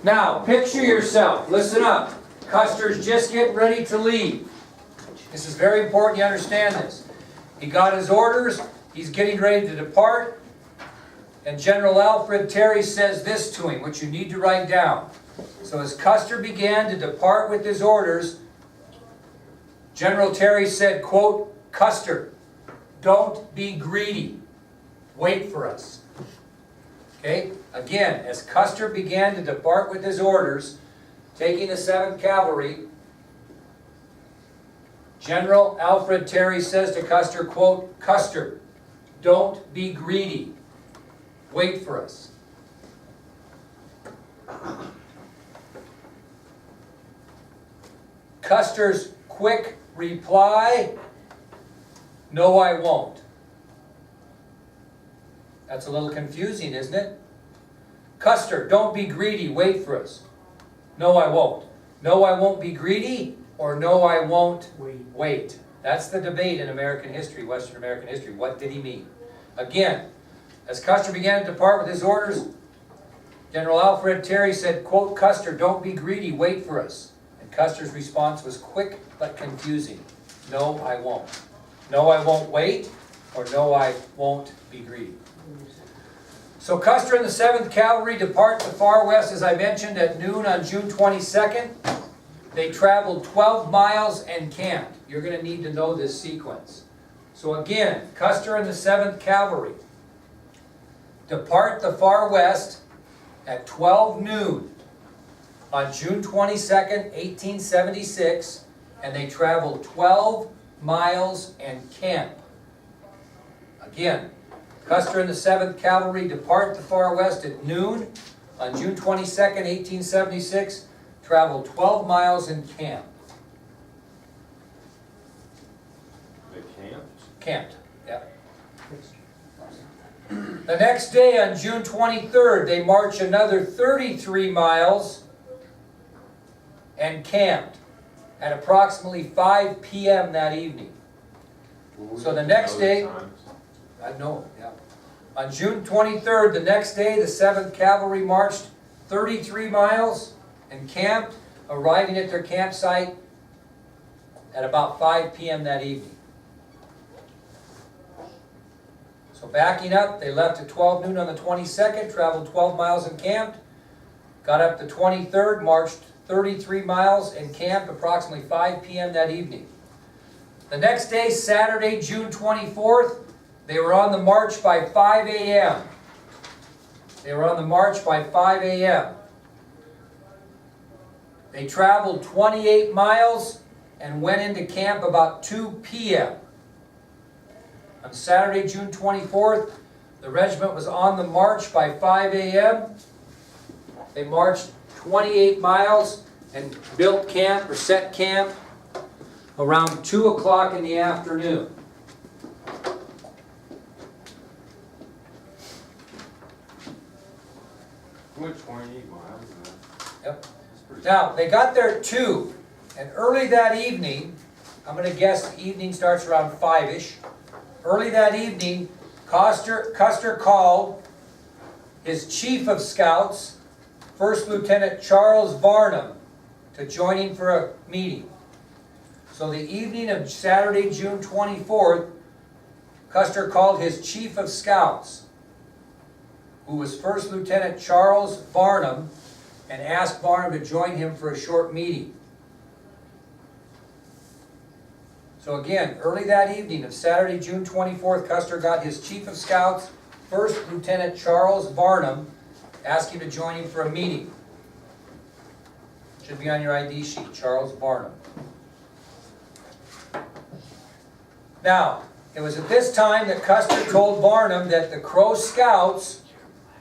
Now, picture yourself. Listen up. Custer's just getting ready to leave. This is very important you understand this. He got his orders. He's getting ready to depart. And General Alfred Terry says this to him, which you need to write down. So as Custer began to depart with his orders, General Terry said, quote, "Custer, don't be greedy. Wait for us." Okay? Again, as Custer began to depart with his orders, taking the 7th Cavalry, General Alfred Terry says to Custer, quote, "Custer, don't be greedy. Wait for us." Custer's quick reply, "No, I won't." That's a little confusing, isn't it? Custer, don't be greedy, wait for us. No, I won't. No, I won't be greedy, or no, I won't wait. That's the debate in American history, Western American history. What did he mean? Again, as Custer began to depart with his orders, General Alfred Terry said, quote, "Custer, don't be greedy, wait for us." And Custer's response was quick but confusing. No, I won't. No, I won't wait, or no, I won't be greedy. So Custer and the 7th Cavalry depart the far west, as I mentioned, at noon on June 22nd. They traveled 12 miles and camped. You're going to need to know this sequence. So again, Custer and the 7th Cavalry depart the far west at 12 noon on June 22nd, 1876, and they traveled 12 miles and camp. Again, Custer and the 7th Cavalry depart the far west at noon on June 22nd, 1876, traveled 12 miles and camp. They camped? Camped, yeah. The next day on June 23rd, they march another 33 miles and camped at approximately 5 p.m. that evening. So the next day, yeah. On June 23rd, the next day, the 7th Cavalry marched 33 miles and camped, arriving at their campsite at about 5 p.m. that evening. So backing up, they left at 12 noon on the 22nd, traveled 12 miles and camped, got up the 23rd, marched 33 miles and camped approximately 5 p.m. that evening. The next day, Saturday, June 24th, they were on the march by 5 a.m. They were on the march by 5 a.m. They traveled 28 miles and went into camp about 2 p.m. On Saturday, June 24th, the regiment was on the march by 5 a.m. They marched 28 miles and built camp or set camp around 2 o'clock in the afternoon. What, 28 miles? Yep. Now, they got there at 2, and early that evening, I'm going to guess the evening starts around 5-ish. Early that evening, Custer called his chief of scouts, First Lieutenant Charles Varnum, to join him for a meeting. So the evening of Saturday, June 24th, Custer called his chief of scouts, who was First Lieutenant Charles Varnum, and asked Varnum to join him for a short meeting. So again, early that evening of Saturday, June 24th, Custer got his chief of scouts, First Lieutenant Charles Varnum, asked him to join him for a meeting. Should be on your ID sheet, Charles Varnum. Now, it was at this time that Custer told Varnum that the Crow Scouts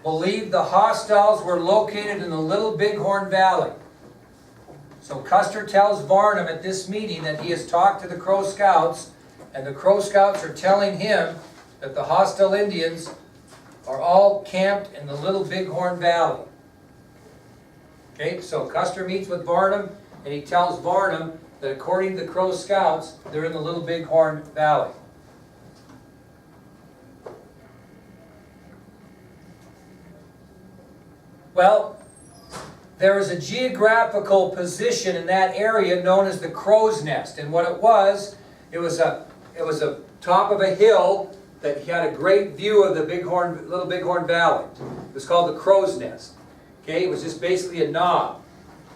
believed the Hostels were located in the Little Bighorn Valley. So Custer tells Varnum at this meeting that he has talked to the Crow Scouts, and the Crow Scouts are telling him that the hostile Indians are all camped in the Little Bighorn Valley. Okay, so Custer meets with Varnum, and he tells Varnum that according to the Crow Scouts, they're in the Little Bighorn Valley. Well, there is a geographical position in that area known as the Crow's Nest. And what it was a top of a hill that had a great view of the Little Bighorn Valley. It was called the Crow's Nest. Okay, it was just basically a knob,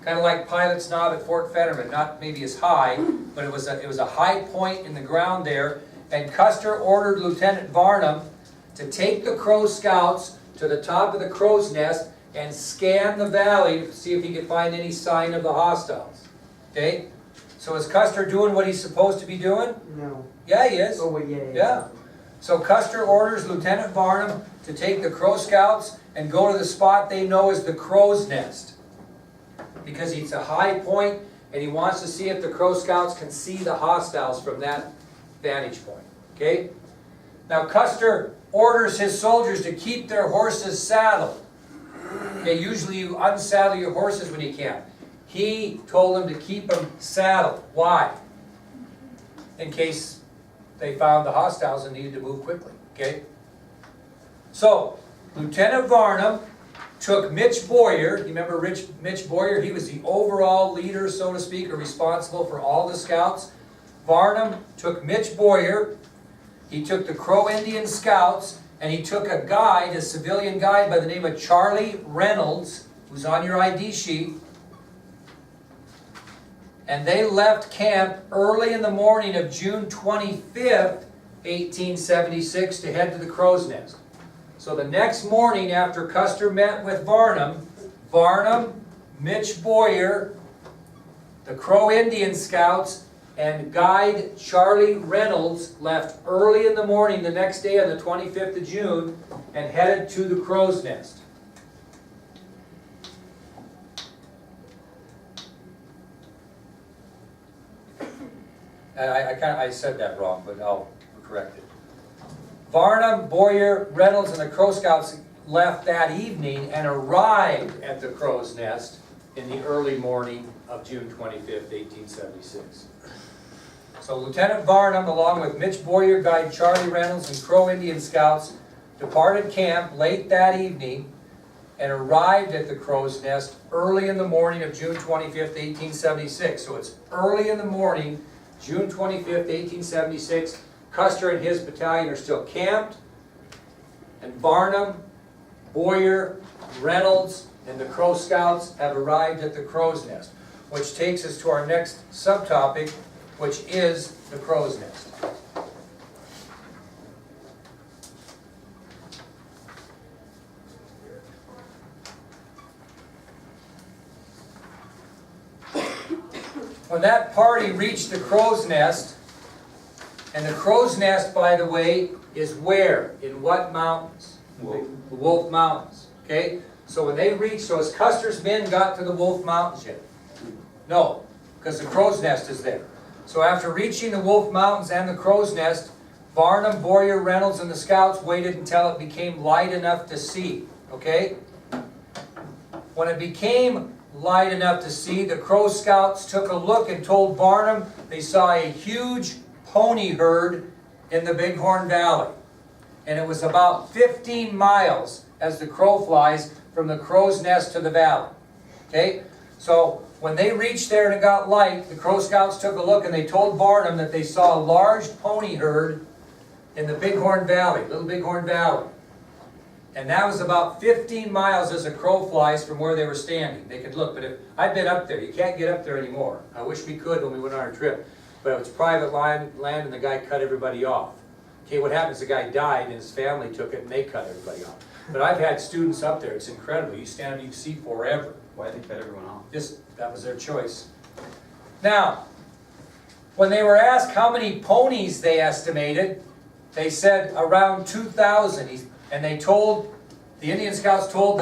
kind of like Pilot's Knob at Fort Fetterman, not maybe as high, but it was a high point in the ground there. And Custer ordered Lieutenant Varnum to take the Crow Scouts to the top of the Crow's Nest and scan the valley to see if he could find any sign of the hostiles. Okay, so is Custer doing what he's supposed to be doing? No. Yeah, he is. Oh, well, yeah. Yeah. So Custer orders Lieutenant Varnum to take the Crow Scouts and go to the spot they know as the Crow's Nest. Because it's a high point and he wants to see if the Crow Scouts can see the hostiles from that vantage point. Okay? Now Custer orders his soldiers to keep their horses saddled. Okay, usually you unsaddle your horses when you can. He told them to keep them saddled. Why? In case they found the hostiles and needed to move quickly. Okay? So, Lieutenant Varnum took Mitch Boyer. You remember Mitch Boyer? He was the overall leader, so to speak, or responsible for all the scouts. Varnum took Mitch Boyer. He took the Crow Indian Scouts, and he took a guide, a civilian guide by the name of Charlie Reynolds, who's on your ID sheet. And they left camp early in the morning of June 25th, 1876, to head to the Crow's Nest. So the next morning after Custer met with Varnum, Mitch Boyer, the Crow Indian Scouts, and guide Charlie Reynolds left early in the morning the next day on the 25th of June and headed to the Crow's Nest. I said that wrong, but I'll correct it. Varnum, Boyer, Reynolds, and the Crow Scouts left that evening and arrived at the Crow's Nest in the early morning of June 25th, 1876. So Lieutenant Varnum, along with Mitch Boyer, guide Charlie Reynolds, and Crow Indian Scouts, departed camp late that evening and arrived at the Crow's Nest early in the morning of June 25th, 1876. So it's early in the morning, June 25th, 1876. Custer and his battalion are still camped, and Varnum, Boyer, Reynolds, and the Crow Scouts have arrived at the Crow's Nest, which takes us to our next subtopic, which is the Crow's Nest. When that party reached the Crow's Nest, and the Crow's Nest, by the way, is where? In what mountains? The Wolf Mountains. Okay? So when they reached, so has Custer's men got to the Wolf Mountains yet? No, because the Crow's Nest is there. So after reaching the Wolf Mountains and the Crow's Nest, Varnum, Boyer, Reynolds, and the Scouts waited until it became light enough to see. Okay? When it became light enough to see, the Crow Scouts took a look and told Varnum they saw a huge pony herd in the Bighorn Valley. And it was about 15 miles, as the crow flies, from the Crow's Nest to the valley. Okay? So when they reached there and it got light, the Crow Scouts took a look and they told Varnum that they saw a large pony herd in the Bighorn Valley, Little Bighorn Valley. And that was about 15 miles as a crow flies from where they were standing. They could look, but I've been up there. You can't get up there anymore. I wish we could when we went on our trip. But it was private land and the guy cut everybody off. Okay, what happens, the guy died and his family took it and they cut everybody off. But I've had students up there. It's incredible. You stand up, you see forever. Why did they cut everyone off? That was their choice. Now, when they were asked how many ponies they estimated, they said around 2,000. And they told, the Indian Scouts told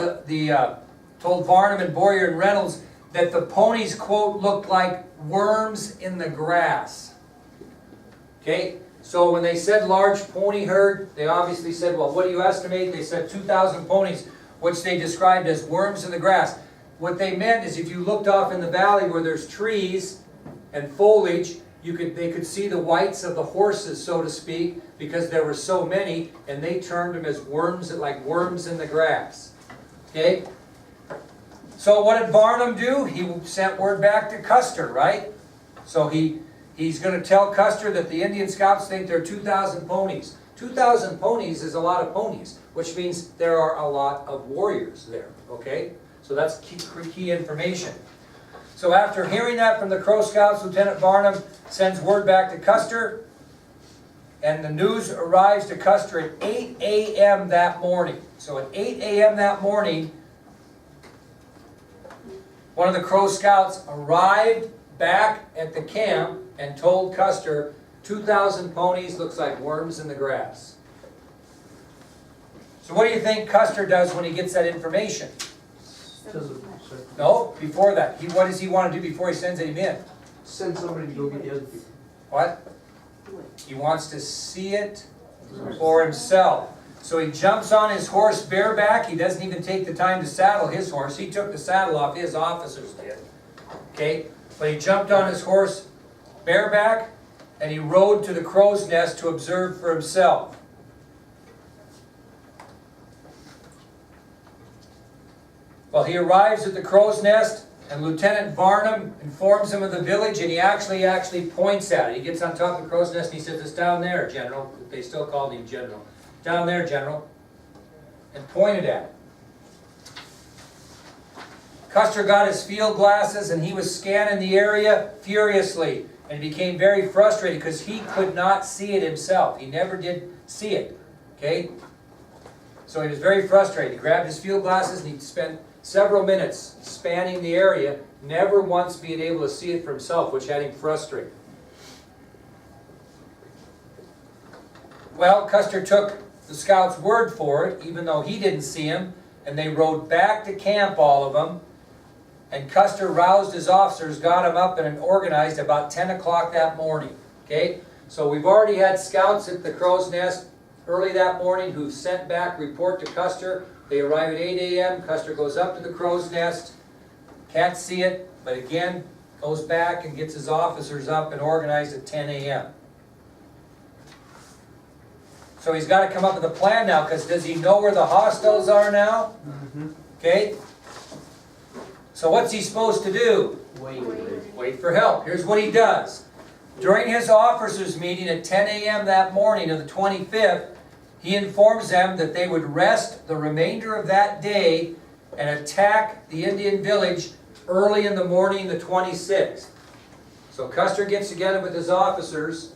told Varnum and Boyer and Reynolds that the ponies, quote, looked like worms in the grass. Okay? So when they said large pony herd, they obviously said, well, what do you estimate? They said 2,000 ponies, which they described as worms in the grass. What they meant is if you looked off in the valley where there's trees and foliage, they could see the whites of the horses, so to speak, because there were so many, and they termed them as worms, like worms in the grass. Okay? So So what did Barnum do? He sent word back to Custer, right? So he's going to tell Custer that the Indian scouts think there are 2,000 ponies. 2,000 ponies is a lot of ponies, which means there are a lot of warriors there, okay? So that's key information. So after hearing that from the Crow Scouts, Lieutenant Barnum sends word back to Custer, and the news arrives to Custer at 8 a.m. that morning. So at 8 a.m. that morning, one of the Crow Scouts arrived back at the camp and told Custer, 2,000 ponies looks like worms in the grass. So what do you think Custer does when he gets that information? No, before that. What does he want to do before he sends him in? Send somebody to go get the other people. What? He wants to see it for himself. So he jumps on his horse bareback. He doesn't even take the time to saddle his horse. He took the saddle off, his officers did. Okay? But he jumped on his horse bareback and he rode to the crow's nest to observe for himself. Well, he arrives at the crow's nest, and Lieutenant Barnum informs him of the village, and he actually points at it. He gets on top of the crow's nest and he says, "It's down there, General." They still called him General. "Down there, General," and pointed at it. Custer got his field glasses and he was scanning the area furiously, and he became very frustrated because he could not see it himself. He never did see it. Okay? So he was very frustrated. He grabbed his field glasses and he spent several minutes spanning the area, never once being able to see it for himself, which had him frustrated. Well, Custer took the scouts' word for it, even though he didn't see him, and they rode back to camp, all of them, and Custer roused his officers, got them up and organized about 10 o'clock that morning. Okay? So we've already had scouts at the crow's nest early that morning who sent back report to Custer. They arrive at 8 a.m. Custer goes up to the crow's nest, can't see it, but again goes back and gets his officers up and organized at 10 a.m. So he's got to come up with a plan now, because does he know where the hostels are now? Okay? So what's he supposed to do? Wait for help. Here's what he does. During his officers' meeting at 10 a.m. that morning of the 25th, he informs them that they would rest the remainder of that day and attack the Indian village early in the morning, the 26th. So Custer gets together with his officers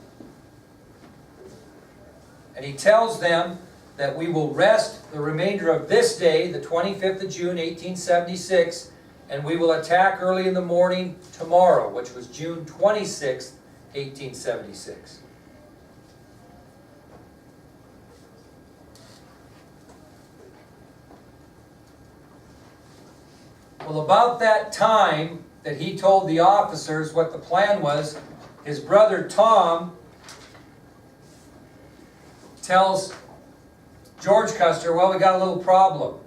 and he tells them that we will rest the remainder of this day, the 25th of June, 1876, and we will attack early in the morning tomorrow, which was June 26th, 1876. Well, about that time that he told the officers what the plan was, his brother Tom tells George Custer, "Well, we got a little problem.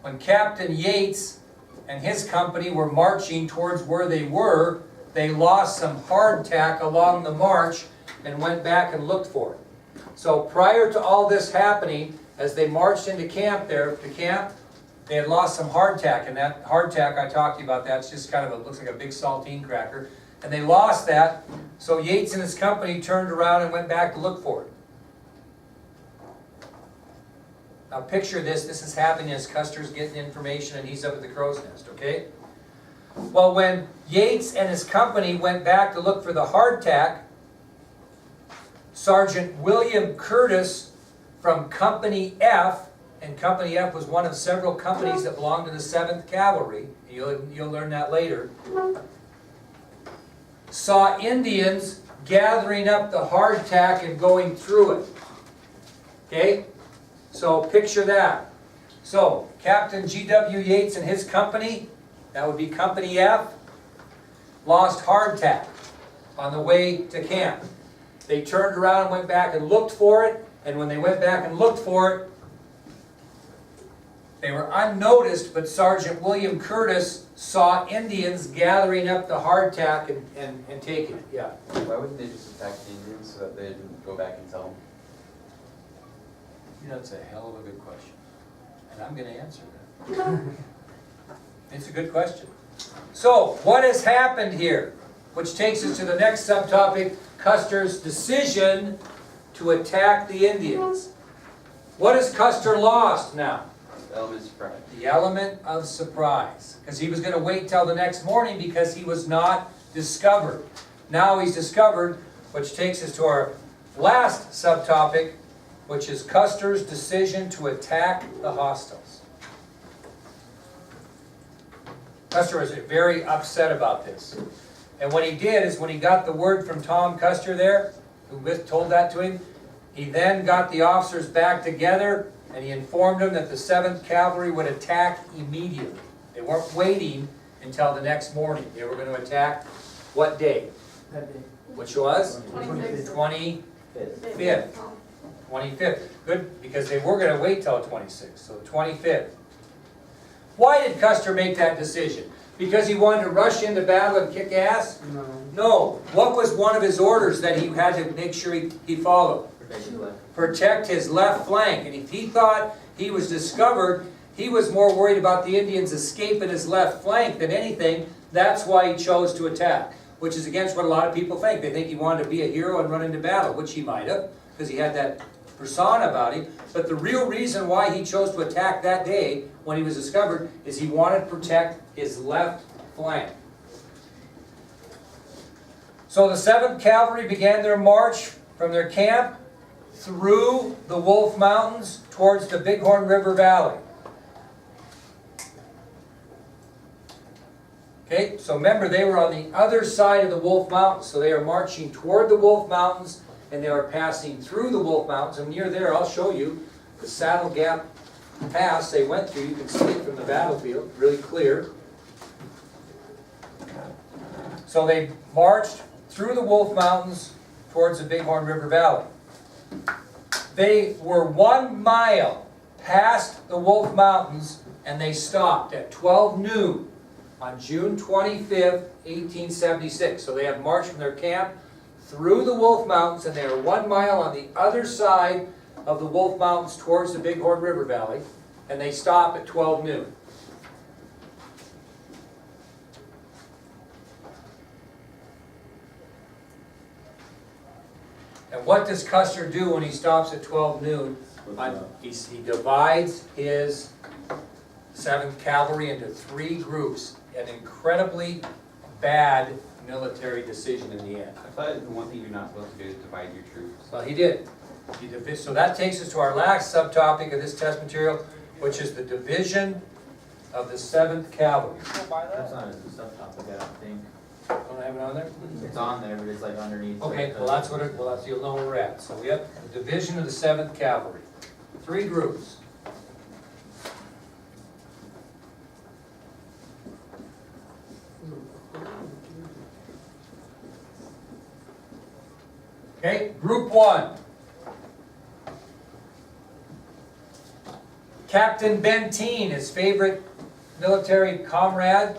When Captain Yates and his company were marching towards where they were, they lost some hardtack along the march and went back and looked for it." So prior to all this happening, as they marched into camp they had lost some hardtack, and that hardtack, I talked to you about that, it's just kind of looks like a big saltine cracker. And they lost that, so Yates and his company turned around and went back to look for it. Now picture this is happening as Custer's getting information and he's up at the crow's nest, okay? Well, when Yates and his company went back to look for the hardtack, Sergeant William Curtis from Company F, and Company F was one of several companies that belonged to the 7th Cavalry, you'll learn that later, saw Indians gathering up the hardtack and going through it. Okay? So picture that. So Captain G.W. Yates and his company, that would be Company F, lost hardtack on the way to camp. They turned around and went back and looked for it, and when they went back and looked for it, they were unnoticed, but Sergeant William Curtis saw Indians gathering up the hardtack and taking it. Yeah. Why wouldn't they just attack the Indians so that they didn't go back and tell them? You know, it's a hell of a good question. And I'm going to answer that. It's a good question. So, what has happened here? Which takes us to the next subtopic, Custer's decision to attack the Indians. What has Custer lost now? Element surprise. The element of surprise. Because he was going to wait till the next morning because he was not discovered. Now he's discovered, which takes us to our last subtopic, which is Custer's decision to attack the Hostels. Custer was very upset about this. And what he did is when he got the word from Tom Custer there, who told that to him, he then got the officers back together and he informed them that the 7th Cavalry would attack immediately. They weren't waiting until the next morning. They were going to attack what day? That day. Which was? 26th. 25th. 25th. Good, because they were going to wait till the 26th, so the 25th. Why did Custer make that decision? Because he wanted to rush into battle and kick ass? No. No. What was one of his orders that he had to make sure he followed? Protect his left flank. And if he thought he was discovered, he was more worried about the Indians escaping his left flank than anything. That's why he chose to attack, which is against what a lot of people think. They think he wanted to be a hero and run into battle, which he might have, because he had that persona about him. But the real reason why he chose to attack that day when he was discovered is he wanted to protect his left flank. So the 7th Cavalry began their march from their camp through the Wolf Mountains towards the Bighorn River Valley. Okay, so remember they were on the other side of the Wolf Mountains, so they are marching toward the Wolf Mountains and they are passing through the Wolf Mountains. And near there, I'll show you the Saddle Gap Pass they went through. You can see it from the battlefield, really clear. So they marched through the Wolf Mountains towards the Bighorn River Valley. They were 1 mile past the Wolf Mountains and they stopped at 12 noon on June 25th, 1876. So they have marched from their camp through the Wolf Mountains and they are 1 mile on the other side of the Wolf Mountains towards the Bighorn River Valley, and they stop at 12 noon. And what does Custer do when he stops at 12 noon? He divides his 7th Cavalry into 3 groups. An incredibly bad military decision in the end. I thought the one thing you're not supposed to do is divide your troops. Well, he did. So that takes us to our last subtopic of this test material, which is the division of the 7th Cavalry. That's not a subtopic, I don't think. Don't I have it on there? It's on there, but it's like underneath. Okay, well that's what you'll know where we're at. So we have the division of the 7th Cavalry. 3 groups. Okay, Group 1. Captain Benteen, his favorite military comrade,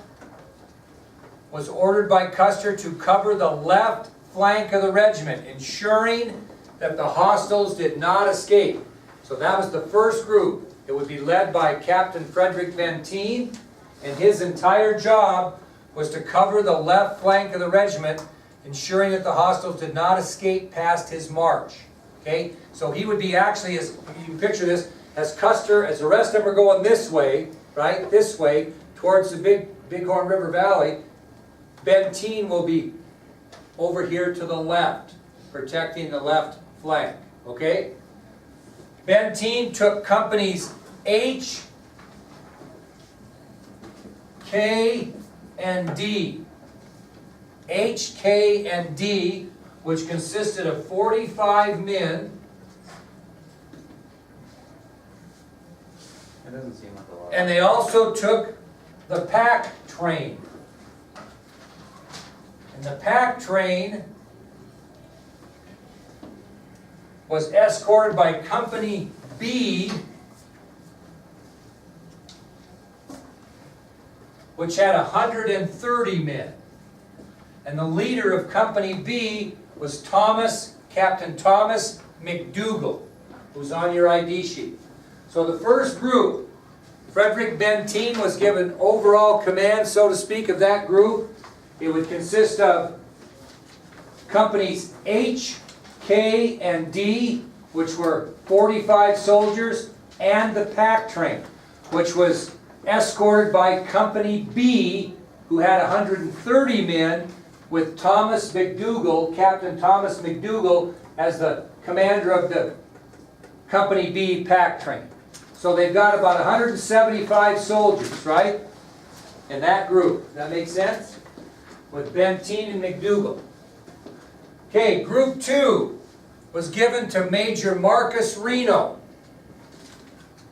was ordered by Custer to cover the left flank of the regiment, ensuring that the Hostels did not escape. So that was the first group. It would be led by Captain Frederick Benteen, and his entire job was to cover the left flank of the regiment, ensuring that the Hostels did not escape past his march. Okay, so he would be actually, as you can picture this, as Custer, as the rest of them are going this way, right, this way, towards the Bighorn River Valley, Benteen will be over here to the left, protecting the left flank. Okay? Benteen took companies H, K, and D. H, K, and D, which consisted of 45 men. It doesn't seem like a lot. And they also took the pack train. And the pack train was escorted by Company B, which had 130 men. And the leader of Company B was Captain Thomas McDougall, who's on your ID sheet. So the first group, Frederick Benteen was given overall command, so to speak, of that group. It would consist of companies H, K, and D, which were 45 soldiers, and the pack train, which was escorted by Company B, who had 130 men, with Thomas McDougall, Captain Thomas McDougall, as the commander of the Company B pack train. So they've got about 175 soldiers, right? In that group. Does that make sense? With Benteen and McDougall. Okay, Group 2 was given to Major Marcus Reno.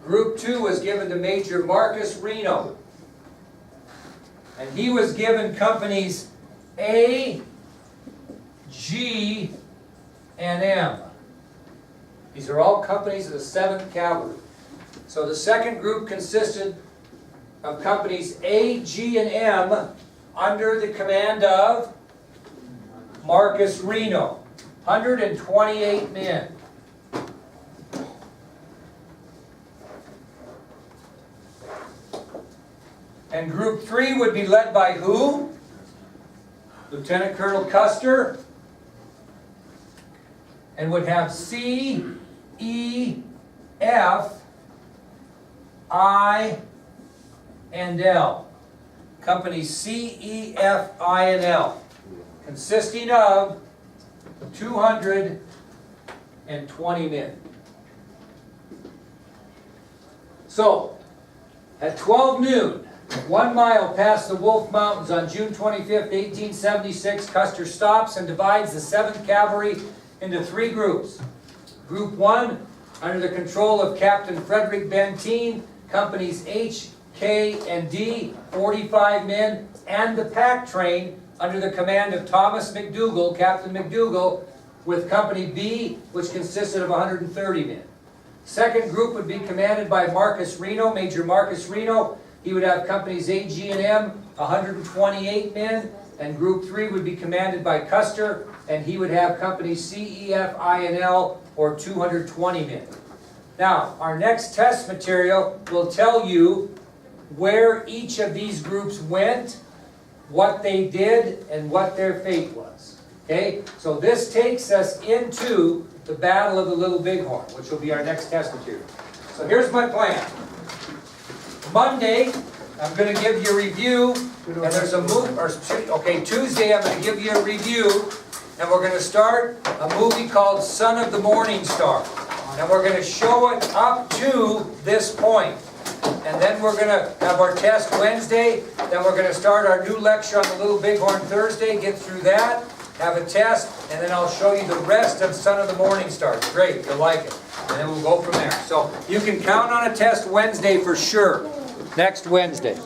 Group 2 was given to Major Marcus Reno. And he was given companies A, G, and M. These are all companies of the 7th Cavalry. So the second group consisted of companies A, G, and M under the command of Marcus Reno. 128 men. And Group 3 would be led by who? Lieutenant Colonel Custer. And would have C, E, F, I, and L. Companies C, E, F, I, and L. Consisting of 220 men. So, at 12 noon, 1 mile past the Wolf Mountains on June 25th, 1876, Custer stops and divides the 7th Cavalry into 3 groups. Group 1, under the control of Captain Frederick Benteen, companies H, K, and D, 45 men, and the pack train under the command of Thomas McDougall, Captain McDougall, with Company B, which consisted of 130 men. Second group would be commanded by Marcus Reno, Major Marcus Reno. He would have companies A, G, and M, 128 men, and Group 3 would be commanded by Custer, and he would have companies C, E, F, I, and L, or 220 men. Now, our next test material will tell you where each of these groups went, what they did, and what their fate was. Okay? So this takes us into the Battle of the Little Bighorn, which will be our next test material. So here's my plan. Monday, I'm going to give you a review, and there's a move, okay, Tuesday I'm going to give you a review, and we're going to start a movie called Son of the Morning Star. And we're going to show it up to this point. And then we're going to have our test Wednesday, then we're going to start our new lecture on the Little Bighorn Thursday, get through that, have a test, and then I'll show you the rest of Son of the Morning Star. Great, you'll like it. And then we'll go from there. So you can count on a test Wednesday for sure. Next Wednesday.